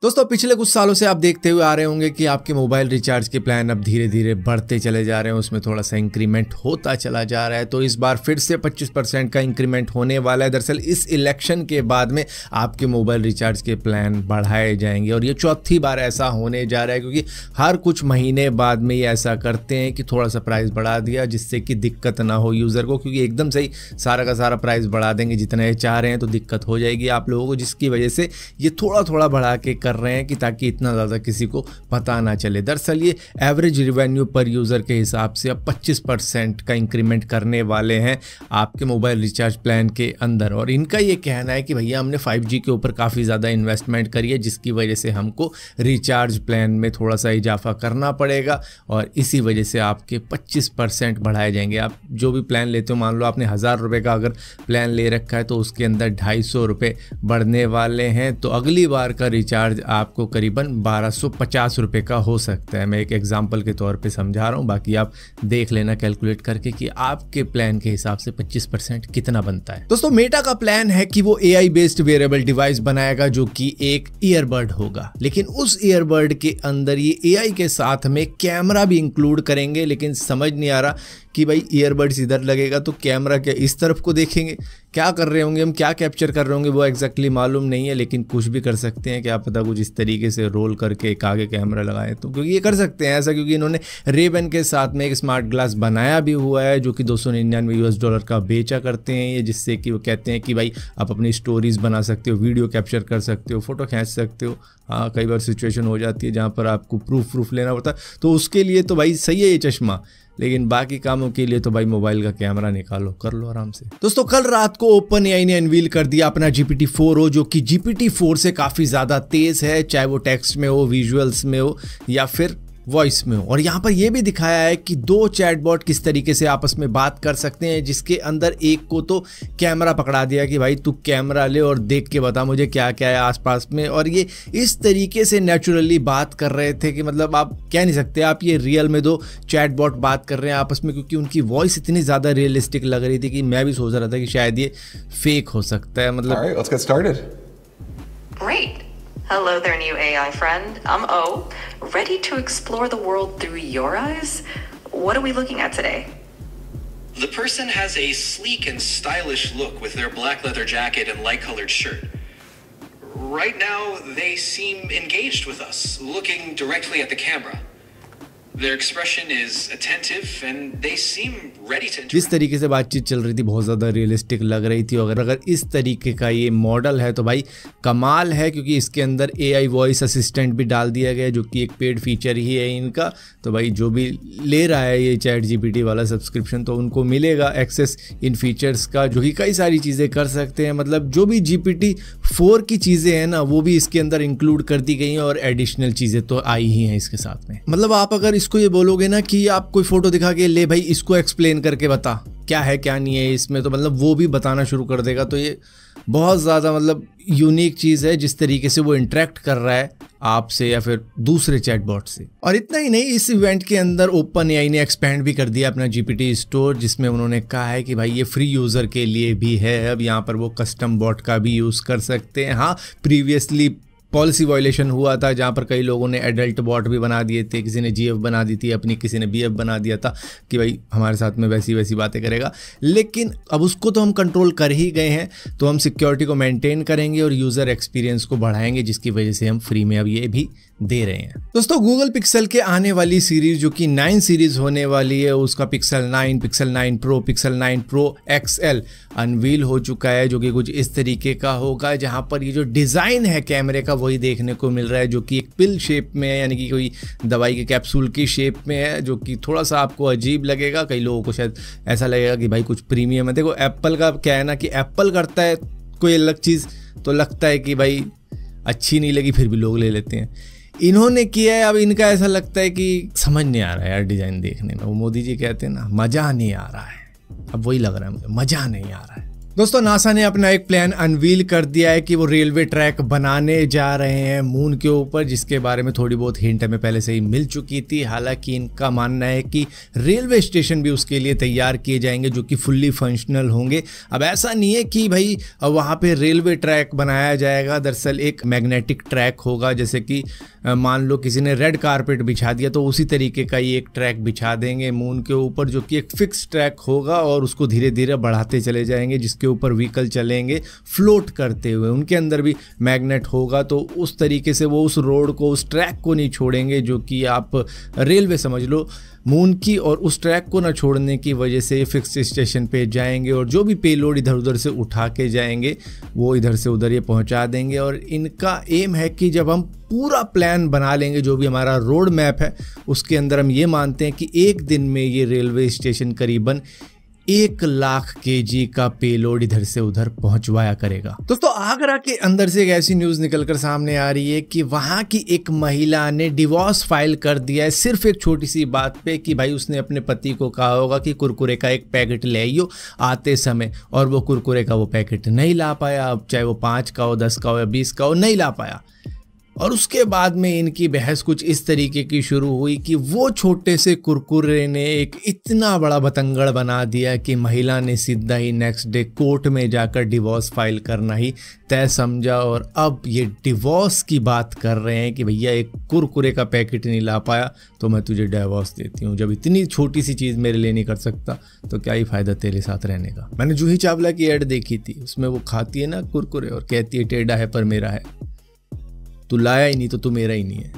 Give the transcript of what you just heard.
दोस्तों पिछले कुछ सालों से आप देखते हुए आ रहे होंगे कि आपके मोबाइल रिचार्ज के प्लान अब धीरे धीरे बढ़ते चले जा रहे हैं, उसमें थोड़ा सा इंक्रीमेंट होता चला जा रहा है। तो इस बार फिर से 25% का इंक्रीमेंट होने वाला है। दरअसल इस इलेक्शन के बाद में आपके मोबाइल रिचार्ज के प्लान बढ़ाए जाएंगे और ये चौथी बार ऐसा होने जा रहा है, क्योंकि हर कुछ महीने बाद में ये ऐसा करते हैं कि थोड़ा सा प्राइस बढ़ा दिया जिससे कि दिक्कत ना हो यूज़र को, क्योंकि एकदम से ही सारा का सारा प्राइस बढ़ा देंगे जितना ये चाह रहे हैं तो दिक्कत हो जाएगी आप लोगों को, जिसकी वजह से ये थोड़ा थोड़ा बढ़ा के कर रहे हैं कि ताकि इतना ज़्यादा किसी को पता ना चले। दरअसल ये एवरेज रिवेन्यू पर यूज़र के हिसाब से अब 25% का इंक्रीमेंट करने वाले हैं आपके मोबाइल रिचार्ज प्लान के अंदर। और इनका ये कहना है कि भैया हमने 5G के ऊपर काफ़ी ज़्यादा इन्वेस्टमेंट करी है, जिसकी वजह से हमको रिचार्ज प्लान में थोड़ा सा इजाफा करना पड़ेगा और इसी वजह से आपके 25% बढ़ाए जाएंगे। आप जो भी प्लान लेते हो, मान लो आपने 1000 रुपये का अगर प्लान ले रखा है तो उसके अंदर 250 रुपये बढ़ने वाले हैं। तो अगली बार का रिचार्ज आपको करीबन 1250 रुपये का हो सकता है। मैं एक एग्जांपल के तौर पे समझा रहा हूँ, बाकी आप देख लेना कैलकुलेट करके कि आपके प्लान के हिसाब से 25% कितना बनता है। दोस्तों मेटा का प्लान है कि वो AI बेस्ड वेयरेबल डिवाइस बनाएगा जो कि एक ईयरबड होगा, लेकिन उस ईयरबड के अंदर ये AI के साथ में कैमरा भी इंक्लूड करेंगे। लेकिन समझ नहीं आ रहा कि भाई ईयरबड्स इधर लगेगा तो कैमरा क्या इस तरफ को देखेंगे, क्या कर रहे होंगे हम, क्या कैप्चर कर रहे होंगे वो एग्जैक्टली मालूम नहीं है, लेकिन कुछ भी कर सकते हैं। क्या पता कुछ इस तरीके से रोल करके एक आगे कैमरा लगाए तो, क्योंकि ये कर सकते हैं ऐसा, क्योंकि इन्होंने Ray-Ban के साथ में एक स्मार्ट ग्लास बनाया भी हुआ है जो कि $299 का बेचा करते हैं ये, जिससे कि वो कहते हैं कि भाई आप अपनी स्टोरीज बना सकते हो, वीडियो कैप्चर कर सकते हो, फोटो खींच सकते हो। हाँ, कई बार सिचुएशन हो जाती है जहाँ पर आपको प्रूफ लेना पड़ता है, तो उसके लिए तो भाई सही है ये चश्मा, लेकिन बाकी कामों के लिए तो भाई मोबाइल का कैमरा निकालो, कर लो आराम से। दोस्तों कल रात को OpenAI ने अनवील कर दिया अपना GPT-4o, जो कि GPT-4 से काफ़ी ज़्यादा तेज़ है, चाहे वो टेक्स्ट में हो, विजुअल्स में हो या फिर वॉइस में हो। और यहाँ पर यह भी दिखाया है कि दो चैटबॉट किस तरीके से आपस में बात कर सकते हैं, जिसके अंदर एक को तो कैमरा पकड़ा दिया कि भाई तू कैमरा ले और देख के बता मुझे क्या क्या है आसपास में, और ये इस तरीके से नेचुरली बात कर रहे थे कि मतलब आप कह नहीं सकते आप ये रियल में दो चैटबॉट बात कर रहे हैं आपस में, क्योंकि उनकी वॉइस इतनी ज़्यादा रियलिस्टिक लग रही थी कि मैं भी सोच रहा था कि शायद ये फेक हो सकता है। मतलब All right, let's get started. Great. Hello there, new AI friend. I'm O, ready to explore the world through your eyes. What are we looking at today? The person has a sleek and stylish look with their black leather jacket and light-colored shirt. Right now, they seem engaged with us, looking directly at the camera. Their expression is attentive and they seem ready to interact. जिस तरीके से बातचीत चल रही थी बहुत ज़्यादा realistic लग रही थी। अगर इस तरीके का ये मॉडल है तो भाई कमाल है, क्योंकि इसके अंदर AI वॉइस असिस्टेंट भी डाल दिया गया जो कि एक पेड फीचर ही है इनका। तो भाई जो भी ले रहा है ये ChatGPT वाला सब्सक्रिप्शन तो उनको मिलेगा एक्सेस इन फीचर्स का, जो कि कई सारी चीज़ें कर सकते हैं। मतलब जो भी GPT-4 की चीज़ें हैं ना वो भी इसके अंदर इंक्लूड कर दी गई हैं और एडिशनल चीज़ें तो आई ही हैं इसके साथ में। मतलब आप अगर इसको ये बोलोगे ना कि आप कोई फोटो दिखा के ले भाई इसको एक्सप्लेन करके बता क्या है क्या नहीं है इसमें, तो मतलब वो भी बताना शुरू कर देगा। तो ये बहुत ज़्यादा मतलब यूनिक चीज़ है जिस तरीके से वो इंटरेक्ट कर रहा है आपसे या फिर दूसरे चैटबॉट से। और इतना ही नहीं, इस इवेंट के अंदर OpenAI ने एक्सपेंड भी कर दिया अपना GPT स्टोर, जिसमें उन्होंने कहा है कि भाई ये फ्री यूज़र के लिए भी है। अब यहाँ पर वो कस्टम बॉट का भी यूज़ कर सकते हैं। हाँ, प्रीवियसली पॉलिसी वायलेशन हुआ था जहाँ पर कई लोगों ने एडल्ट बॉट भी बना दिए थे, किसी ने GF बना दी थी अपनी, किसी ने BF बना दिया था कि भाई हमारे साथ में वैसी बातें करेगा। लेकिन अब उसको तो हम कंट्रोल कर ही गए हैं, तो हम सिक्योरिटी को मेंटेन करेंगे और यूज़र एक्सपीरियंस को बढ़ाएंगे, जिसकी वजह से हम फ्री में अब ये भी दे रहे हैं। दोस्तों गूगल पिक्सल के आने वाली सीरीज जो कि 9 सीरीज होने वाली है, उसका Pixel 9, Pixel 9 Pro, Pixel 9 Pro XL unveil हो चुका है, जो कि कुछ इस तरीके का होगा, जहां पर ये जो डिज़ाइन है कैमरे का वही देखने को मिल रहा है, जो कि एक पिल शेप में है, यानी कि कोई दवाई के कैप्सूल की शेप में है, जो कि थोड़ा सा आपको अजीब लगेगा। कई लोगों को शायद ऐसा लगेगा कि भाई कुछ प्रीमियम है। देखो एप्पल का क्या है ना कि एप्पल करता है कोई अलग चीज़ तो लगता है कि भाई अच्छी नहीं लगी फिर भी लोग ले लेते हैं। इन्होंने किया है, अब इनका ऐसा लगता है कि समझ नहीं आ रहा है यार डिज़ाइन देखने में। वो मोदी जी कहते हैं ना मज़ा नहीं आ रहा है, अब वही लग रहा है मुझे, मज़ा नहीं आ रहा है। दोस्तों नासा ने अपना एक प्लान अनवील कर दिया है कि वो रेलवे ट्रैक बनाने जा रहे हैं मून के ऊपर, जिसके बारे में थोड़ी बहुत हिंट हमें पहले से ही मिल चुकी थी। हालांकि इनका मानना है कि रेलवे स्टेशन भी उसके लिए तैयार किए जाएंगे जो कि फुल्ली फंक्शनल होंगे। अब ऐसा नहीं है कि भाई वहाँ पे रेलवे ट्रैक बनाया जाएगा, दरअसल एक मैग्नेटिक ट्रैक होगा। जैसे कि मान लो किसी ने रेड कारपेट बिछा दिया तो उसी तरीके का ही एक ट्रैक बिछा देंगे मून के ऊपर, जो कि एक फिक्स ट्रैक होगा और उसको धीरे धीरे बढ़ाते चले जाएंगे, जिसके ऊपर व्हीकल चलेंगे फ्लोट करते हुए। उनके अंदर भी मैग्नेट होगा, तो उस तरीके से वो उस रोड को, उस ट्रैक को नहीं छोड़ेंगे जो कि आप रेलवे समझ लो मून की, और उस ट्रैक को ना छोड़ने की वजह से फिक्स स्टेशन पे जाएंगे और जो भी पेलोड इधर उधर से उठा के जाएंगे वो इधर से उधर ये पहुंचा देंगे। और इनका एम है कि जब हम पूरा प्लान बना लेंगे, जो भी हमारा रोड मैप है उसके अंदर हम ये मानते हैं कि एक दिन में ये रेलवे स्टेशन करीबन 1 लाख kg का पेलोड इधर से उधर पहुंचवाया करेगा। दोस्तों आगरा के अंदर से एक ऐसी न्यूज निकलकर सामने आ रही है कि वहां की एक महिला ने डिवोर्स फाइल कर दिया है सिर्फ एक छोटी सी बात पे कि भाई उसने अपने पति को कहा होगा कि कुरकुरे का एक पैकेट ले आइयो आते समय, और वो कुरकुरे का वो पैकेट नहीं ला पाया। अब चाहे वो 5 का हो, 10 का हो या 20 का हो, नहीं ला पाया। और उसके बाद में इनकी बहस कुछ इस तरीके की शुरू हुई कि वो छोटे से कुरकुरे ने एक इतना बड़ा बतंगड़ बना दिया कि महिला ने सीधा ही नेक्स्ट डे कोर्ट में जाकर डिवोर्स फाइल करना ही तय समझा। और अब ये डिवोर्स की बात कर रहे हैं कि भैया एक कुरकुरे का पैकेट नहीं ला पाया तो मैं तुझे डिवोर्स देती हूँ। जब इतनी छोटी सी चीज़ मेरे लिए नहीं कर सकता तो क्या ही फ़ायदा तेरे साथ रहने का। मैंने जूही चावला की ऐड देखी थी, उसमें वो खाती है ना कुरकुरे और कहती है टेढ़ा है पर मेरा है। तू लाया ही नहीं तो तू मेरा ही नहीं है।